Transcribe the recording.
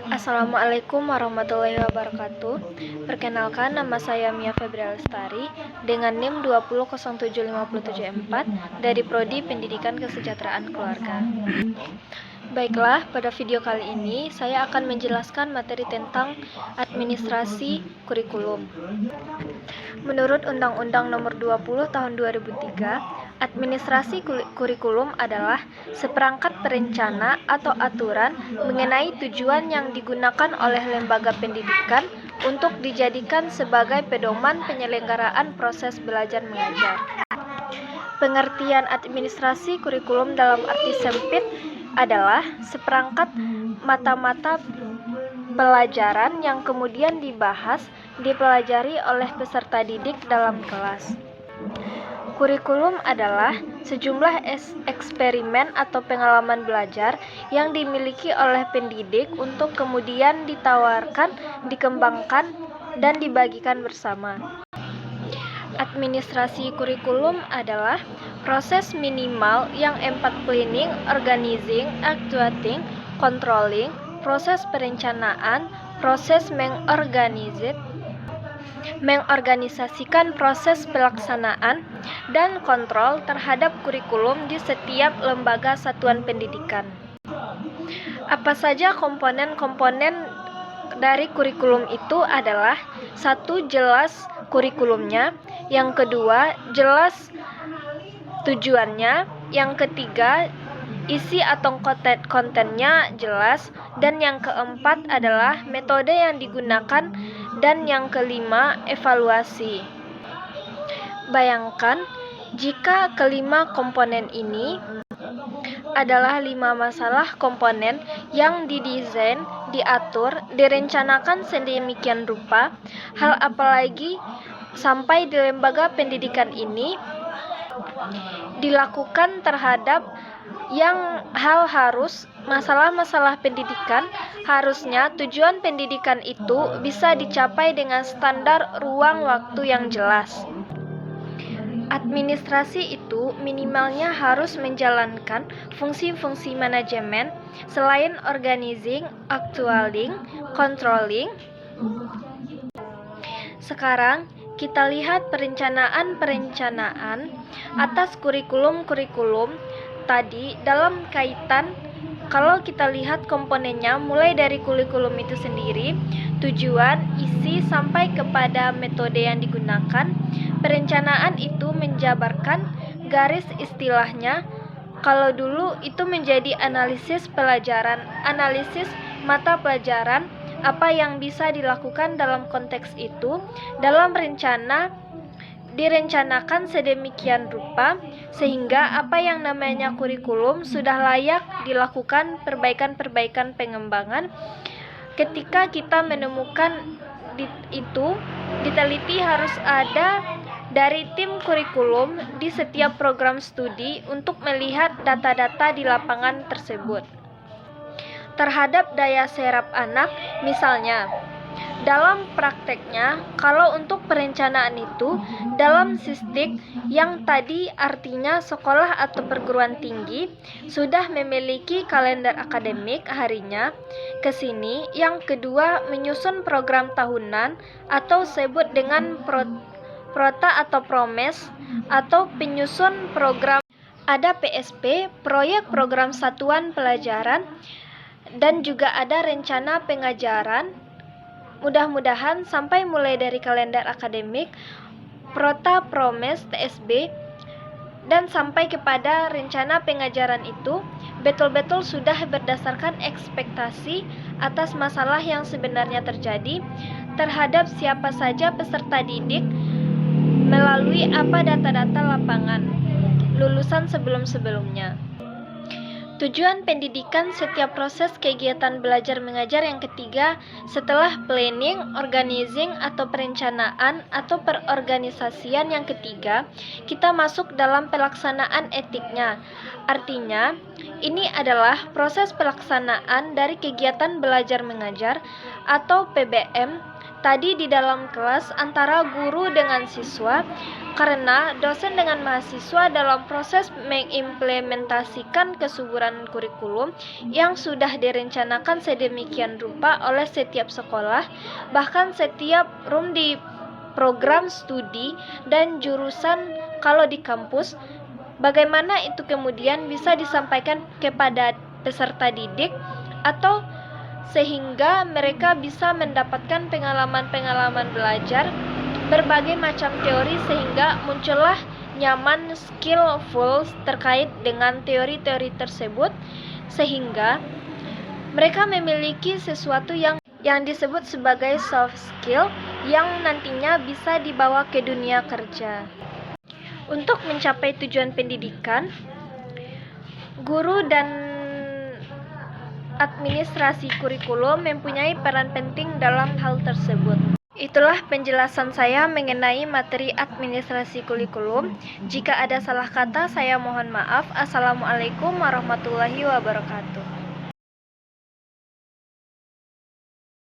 Assalamualaikum warahmatullahi wabarakatuh. Perkenalkan, nama saya Mia Febri Lestari dengan NIM 2007574 dari Prodi Pendidikan Kesejahteraan Keluarga. Baiklah, pada video kali ini saya akan menjelaskan materi tentang administrasi kurikulum. Menurut Undang-Undang Nomor 20 Tahun 2003, administrasi kurikulum adalah seperangkat perencana atau aturan mengenai tujuan yang digunakan oleh lembaga pendidikan untuk dijadikan sebagai pedoman penyelenggaraan proses belajar mengajar. Pengertian administrasi kurikulum dalam arti sempit adalah seperangkat mata-mata pelajaran yang kemudian dipelajari oleh peserta didik dalam kelas. Kurikulum adalah sejumlah eksperimen atau pengalaman belajar yang dimiliki oleh pendidik untuk kemudian ditawarkan, dikembangkan, dan dibagikan bersama. Administrasi kurikulum adalah proses minimal yang 4 planning, organizing, actuating, controlling, proses perencanaan, proses mengorganisasikan proses pelaksanaan, dan kontrol terhadap kurikulum di setiap lembaga satuan pendidikan. Apa saja komponen-komponen dari kurikulum itu adalah: 1. Jelas kurikulumnya. Yang kedua, jelas tujuannya. Yang ketiga, isi atau kontennya jelas. Dan yang keempat adalah metode yang digunakan. Dan yang kelima, evaluasi. Bayangkan jika kelima komponen ini adalah 5 masalah komponen yang didesain, diatur, direncanakan sedemikian rupa, hal apalagi sampai di lembaga pendidikan ini dilakukan terhadap yang masalah-masalah pendidikan. Harusnya tujuan pendidikan itu bisa dicapai dengan standar ruang waktu yang jelas. Administrasi itu minimalnya harus menjalankan fungsi-fungsi manajemen selain organizing, actuating, controlling. Sekarang kita lihat perencanaan atas kurikulum tadi dalam kaitan. Kalau kita lihat komponennya mulai dari kurikulum itu sendiri, tujuan, isi, sampai kepada metode yang digunakan. Perencanaan itu menjabarkan garis istilahnya. Kalau dulu itu menjadi analisis mata pelajaran, apa yang bisa dilakukan dalam konteks itu. Dalam rencana direncanakan sedemikian rupa sehingga apa yang namanya kurikulum sudah layak dilakukan perbaikan pengembangan. Ketika kita menemukan itu, diteliti harus ada dari tim kurikulum di setiap program studi untuk melihat data-data di lapangan tersebut terhadap daya serap anak. Misalnya, dalam prakteknya, kalau untuk perencanaan itu dalam sistik yang tadi artinya sekolah atau perguruan tinggi sudah memiliki kalender akademik harinya, ke sini yang kedua menyusun program tahunan atau sebut dengan prota atau promes atau penyusun program. Ada PSP, proyek program satuan pelajaran, dan juga ada rencana pengajaran. Mudah-mudahan sampai mulai dari kalender akademik, prota, promes, TSB, dan sampai kepada rencana pengajaran itu betul-betul sudah berdasarkan ekspektasi atas masalah yang sebenarnya terjadi terhadap siapa saja peserta didik melalui apa data-data lapangan lulusan sebelum-sebelumnya. Tujuan pendidikan setiap proses kegiatan belajar mengajar yang ketiga, setelah planning, organizing atau perencanaan atau perorganisasian yang ketiga, kita masuk dalam pelaksanaan etiknya. Artinya, ini adalah proses pelaksanaan dari kegiatan belajar mengajar atau PBM tadi di dalam kelas antara guru dengan siswa, karena dosen dengan mahasiswa dalam proses mengimplementasikan kesuburan kurikulum yang sudah direncanakan sedemikian rupa oleh setiap sekolah, bahkan setiap room di program studi dan jurusan kalau di kampus. Bagaimana itu kemudian bisa disampaikan kepada peserta didik atau sehingga mereka bisa mendapatkan pengalaman-pengalaman belajar berbagai macam teori sehingga muncullah nyaman skillful terkait dengan teori-teori tersebut, sehingga mereka memiliki sesuatu yang disebut sebagai soft skill yang nantinya bisa dibawa ke dunia kerja. Untuk mencapai tujuan pendidikan, guru dan administrasi kurikulum mempunyai peran penting dalam hal tersebut. Itulah penjelasan saya mengenai materi administrasi kurikulum. Jika ada salah kata, saya mohon maaf. Assalamualaikum warahmatullahi wabarakatuh.